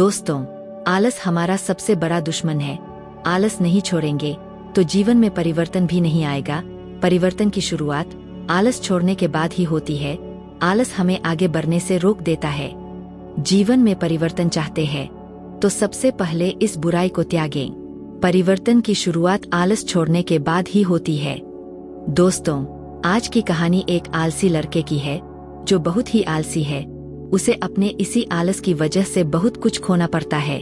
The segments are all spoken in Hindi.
दोस्तों, आलस हमारा सबसे बड़ा दुश्मन है। आलस नहीं छोड़ेंगे तो जीवन में परिवर्तन भी नहीं आएगा। परिवर्तन की शुरुआत आलस छोड़ने के बाद ही होती है। आलस हमें आगे बढ़ने से रोक देता है। जीवन में परिवर्तन चाहते हैं तो सबसे पहले इस बुराई को त्यागें। परिवर्तन की शुरुआत आलस छोड़ने के बाद ही होती है। दोस्तों, आज की कहानी एक आलसी लड़के की है जो बहुत ही आलसी है। उसे अपने इसी आलस की वजह से बहुत कुछ खोना पड़ता है।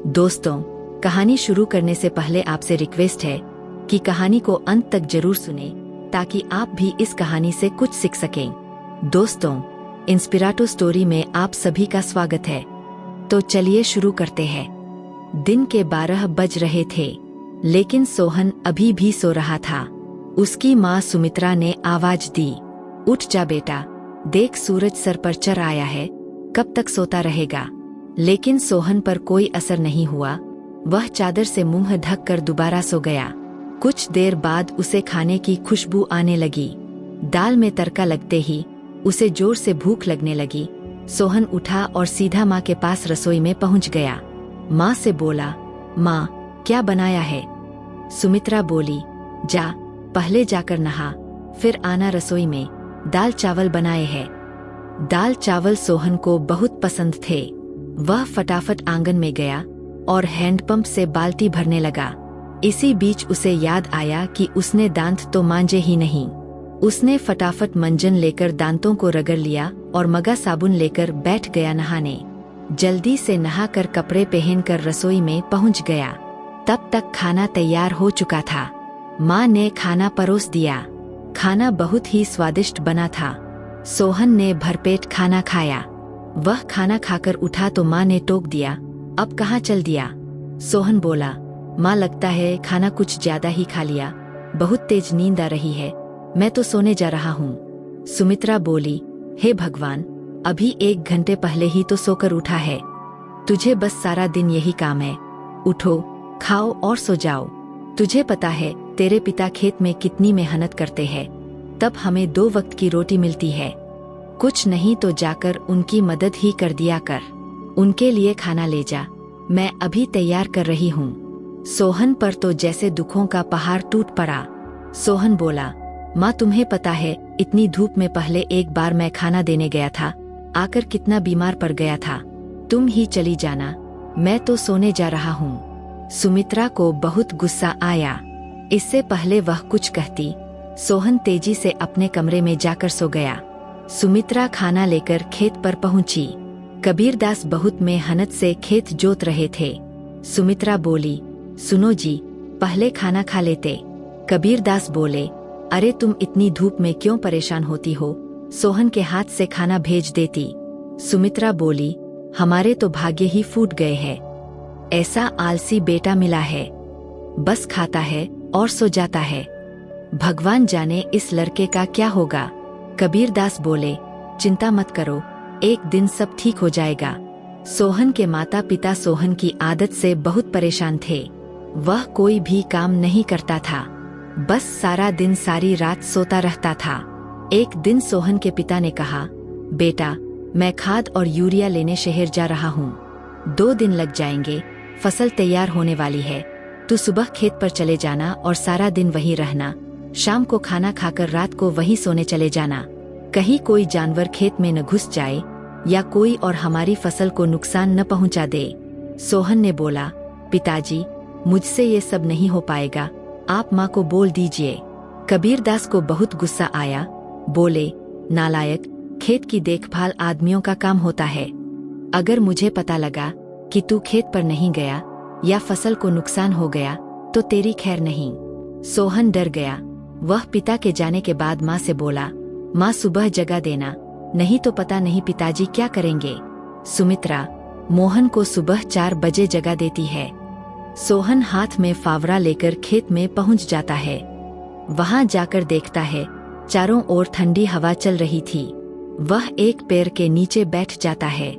दोस्तों, कहानी शुरू करने से पहले आपसे रिक्वेस्ट है कि कहानी को अंत तक जरूर सुने ताकि आप भी इस कहानी से कुछ सीख सकें। दोस्तों, इंस्पिराटो स्टोरी में आप सभी का स्वागत है। तो चलिए शुरू करते हैं। दिन के 12 बज रहे थे, लेकिन सोहन अभी भी सो रहा था। उसकी माँ सुमित्रा ने आवाज दी, उठ जा बेटा, देख सूरज सर पर चढ़ आया है, कब तक सोता रहेगा। लेकिन सोहन पर कोई असर नहीं हुआ। वह चादर से मुंह ढककर दोबारा सो गया। कुछ देर बाद उसे खाने की खुशबू आने लगी। दाल में तड़का लगते ही उसे जोर से भूख लगने लगी। सोहन उठा और सीधा माँ के पास रसोई में पहुंच गया। माँ से बोला, माँ, क्या बनाया है? सुमित्रा बोली, जा, पहले जाकर नहा, फिर आना रसोई में, दाल चावल बनाए हैं। दाल चावल सोहन को बहुत पसंद थे। वह फटाफट आंगन में गया और हैंडपंप से बाल्टी भरने लगा। इसी बीच उसे याद आया कि उसने दांत तो मांजे ही नहीं। उसने फटाफट मंजन लेकर दांतों को रगड़ लिया और मगा साबुन लेकर बैठ गया नहाने। जल्दी से नहाकर कपड़े पहनकर रसोई में पहुंच गया। तब तक खाना तैयार हो चुका था। माँ ने खाना परोस दिया। खाना बहुत ही स्वादिष्ट बना था। सोहन ने भरपेट खाना खाया। वह खाना खाकर उठा तो माँ ने टोक दिया, अब कहाँ चल दिया? सोहन बोला, माँ, लगता है खाना कुछ ज्यादा ही खा लिया, बहुत तेज नींद आ रही है, मैं तो सोने जा रहा हूँ। सुमित्रा बोली, हे भगवान, अभी 1 घंटे पहले ही तो सोकर उठा है। तुझे बस सारा दिन यही काम है। उठो, खाओ और सो जाओ। तुझे पता है तेरे पिता खेत में कितनी मेहनत करते हैं, तब हमें 2 वक्त की रोटी मिलती है। कुछ नहीं तो जाकर उनकी मदद ही कर दिया कर। उनके लिए खाना ले जा, मैं अभी तैयार कर रही हूँ। सोहन पर तो जैसे दुखों का पहाड़ टूट पड़ा। सोहन बोला, माँ, तुम्हें पता है इतनी धूप में पहले एक बार मैं खाना देने गया था, आकर कितना बीमार पड़ गया था। तुम ही चली जाना, मैं तो सोने जा रहा हूँ। सुमित्रा को बहुत गुस्सा आया। इससे पहले वह कुछ कहती, सोहन तेजी से अपने कमरे में जाकर सो गया। सुमित्रा खाना लेकर खेत पर पहुंची। कबीरदास बहुत मेहनत से खेत जोत रहे थे। सुमित्रा बोली, सुनो जी, पहले खाना खा लेते। कबीरदास बोले, अरे तुम इतनी धूप में क्यों परेशान होती हो, सोहन के हाथ से खाना भेज देती। सुमित्रा बोली, हमारे तो भाग्य ही फूट गए हैं। ऐसा आलसी बेटा मिला है, बस खाता है और सो जाता है। भगवान जाने इस लड़के का क्या होगा। कबीरदास बोले, चिंता मत करो, एक दिन सब ठीक हो जाएगा। सोहन के माता पिता सोहन की आदत से बहुत परेशान थे। वह कोई भी काम नहीं करता था, बस सारा दिन सारी रात सोता रहता था। एक दिन सोहन के पिता ने कहा, बेटा, मैं खाद और यूरिया लेने शहर जा रहा हूँ, 2 दिन लग जाएंगे, फसल तैयार होने वाली है। तू सुबह खेत पर चले जाना और सारा दिन वहीं रहना। शाम को खाना खाकर रात को वहीं सोने चले जाना। कहीं कोई जानवर खेत में न घुस जाए या कोई और हमारी फसल को नुकसान न पहुंचा दे। सोहन ने बोला, पिताजी, मुझसे ये सब नहीं हो पाएगा, आप माँ को बोल दीजिए। कबीरदास को बहुत गुस्सा आया। बोले, नालायक, खेत की देखभाल आदमियों का काम होता है। अगर मुझे पता लगा कि तू खेत पर नहीं गया या फसल को नुकसान हो गया तो तेरी खैर नहीं। सोहन डर गया। वह पिता के जाने के बाद माँ से बोला, माँ, सुबह जगा देना, नहीं तो पता नहीं पिताजी क्या करेंगे। सुमित्रा मोहन को सुबह 4 बजे जगा देती है। सोहन हाथ में फावड़ा लेकर खेत में पहुंच जाता है। वहां जाकर देखता है चारों ओर ठंडी हवा चल रही थी। वह एक पेड़ के नीचे बैठ जाता है।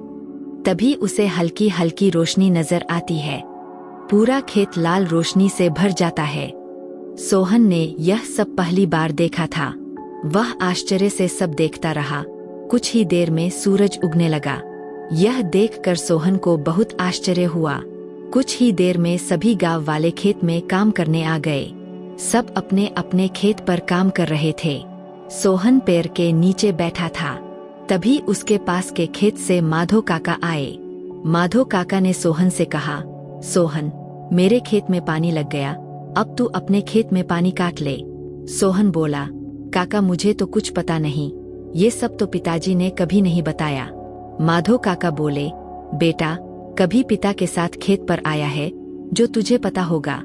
तभी उसे हल्की हल्की रोशनी नजर आती है। पूरा खेत लाल रोशनी से भर जाता है। सोहन ने यह सब पहली बार देखा था। वह आश्चर्य से सब देखता रहा। कुछ ही देर में सूरज उगने लगा। यह देखकर सोहन को बहुत आश्चर्य हुआ। कुछ ही देर में सभी गांव वाले खेत में काम करने आ गए। सब अपने अपने खेत पर काम कर रहे थे। सोहन पेड़ के नीचे बैठा था। तभी उसके पास के खेत से माधो काका आए। माधो काका ने सोहन से कहा, सोहन, मेरे खेत में पानी लग गया, अब तू अपने खेत में पानी काट ले। सोहन बोला, काका मुझे तो कुछ पता नहीं, ये सब तो पिताजी ने कभी नहीं बताया। माधो काका बोले, बेटा, कभी पिता के साथ खेत पर आया है जो तुझे पता होगा।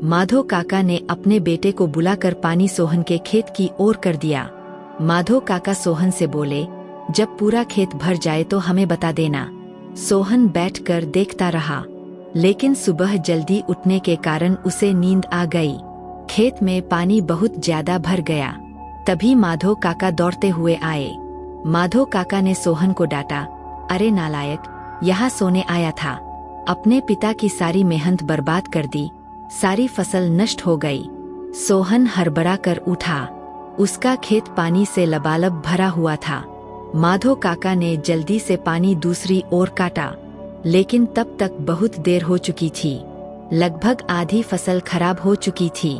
माधो काका ने अपने बेटे को बुलाकर पानी सोहन के खेत की ओर कर दिया। माधो काका सोहन से बोले, जब पूरा खेत भर जाए तो हमें बता देना। सोहन बैठकर देखता रहा, लेकिन सुबह जल्दी उठने के कारण उसे नींद आ गई। खेत में पानी बहुत ज्यादा भर गया। तभी माधो काका दौड़ते हुए आए। माधो काका ने सोहन को डांटा, अरे नालायक, यहाँ सोने आया था, अपने पिता की सारी मेहनत बर्बाद कर दी, सारी फसल नष्ट हो गई। सोहन हड़बड़ा कर उठा। उसका खेत पानी से लबालब भरा हुआ था। माधो काका ने जल्दी से पानी दूसरी ओर काटा, लेकिन तब तक बहुत देर हो चुकी थी। लगभग आधी फसल खराब हो चुकी थी।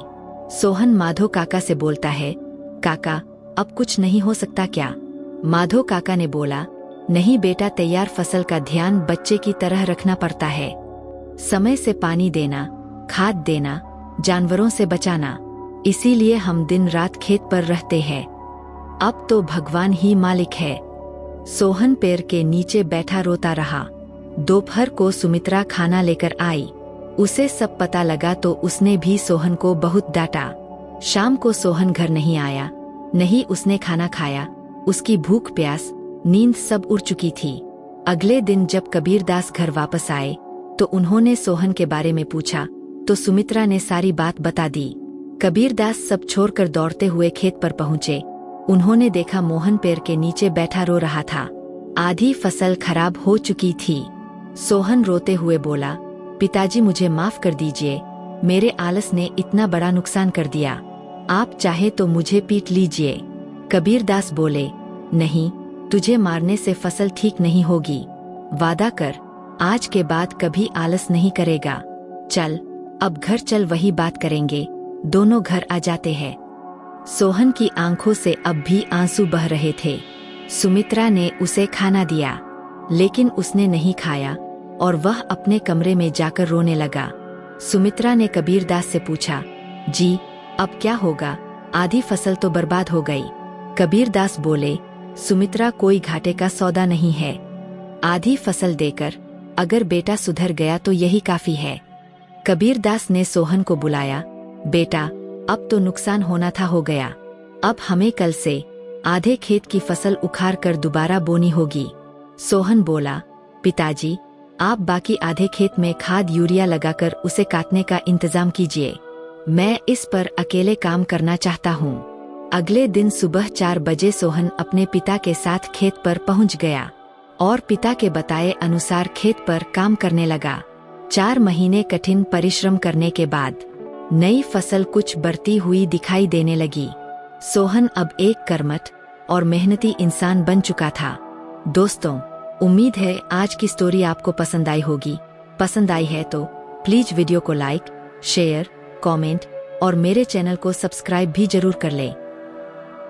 सोहन माधो काका से बोलता है, काका, अब कुछ नहीं हो सकता क्या? माधो काका ने बोला, नहीं बेटा, तैयार फसल का ध्यान बच्चे की तरह रखना पड़ता है। समय से पानी देना, खाद देना, जानवरों से बचाना, इसीलिए हम दिन रात खेत पर रहते हैं। अब तो भगवान ही मालिक है। सोहन पेड़ के नीचे बैठा रोता रहा। दोपहर को सुमित्रा खाना लेकर आई। उसे सब पता लगा तो उसने भी सोहन को बहुत डांटा। शाम को सोहन घर नहीं आया, नहीं उसने खाना खाया। उसकी भूख प्यास नींद सब उड़ चुकी थी। अगले दिन जब कबीरदास घर वापस आए तो उन्होंने सोहन के बारे में पूछा तो सुमित्रा ने सारी बात बता दी। कबीरदास सब छोड़कर दौड़ते हुए खेत पर पहुंचे। उन्होंने देखा मोहन पेड़ के नीचे बैठा रो रहा था। आधी फसल खराब हो चुकी थी। सोहन रोते हुए बोला, पिताजी मुझे माफ कर दीजिए, मेरे आलस ने इतना बड़ा नुकसान कर दिया। आप चाहे तो मुझे पीट लीजिए। कबीरदास बोले, नहीं, तुझे मारने से फसल ठीक नहीं होगी। वादा कर, आज के बाद कभी आलस नहीं करेगा। चल, अब घर चल, वही बात करेंगे। दोनों घर आ जाते हैं। सोहन की आंखों से अब भी आंसू बह रहे थे। सुमित्रा ने उसे खाना दिया, लेकिन उसने नहीं खाया और वह अपने कमरे में जाकर रोने लगा। सुमित्रा ने कबीरदास से पूछा, जी, अब क्या होगा? आधी फसल तो बर्बाद हो गई। कबीरदास बोले, सुमित्रा, कोई घाटे का सौदा नहीं है। आधी फसल देकर अगर बेटा सुधर गया तो यही काफी है। कबीरदास ने सोहन को बुलाया, बेटा, अब तो नुकसान होना था हो गया। अब हमें कल से आधे खेत की फसल उखाड़ कर दोबारा बोनी होगी। सोहन बोला, पिताजी, आप बाकी आधे खेत में खाद यूरिया लगाकर उसे काटने का इंतजाम कीजिए। मैं इस पर अकेले काम करना चाहता हूँ। अगले दिन सुबह 4 बजे सोहन अपने पिता के साथ खेत पर पहुँच गया और पिता के बताए अनुसार खेत पर काम करने लगा। 4 महीने कठिन परिश्रम करने के बाद नई फसल कुछ बढ़ती हुई दिखाई देने लगी। सोहन अब एक कर्मठ और मेहनती इंसान बन चुका था। दोस्तों, उम्मीद है आज की स्टोरी आपको पसंद आई होगी। पसंद आई है तो प्लीज वीडियो को लाइक, शेयर, कमेंट और मेरे चैनल को सब्सक्राइब भी जरूर कर लें।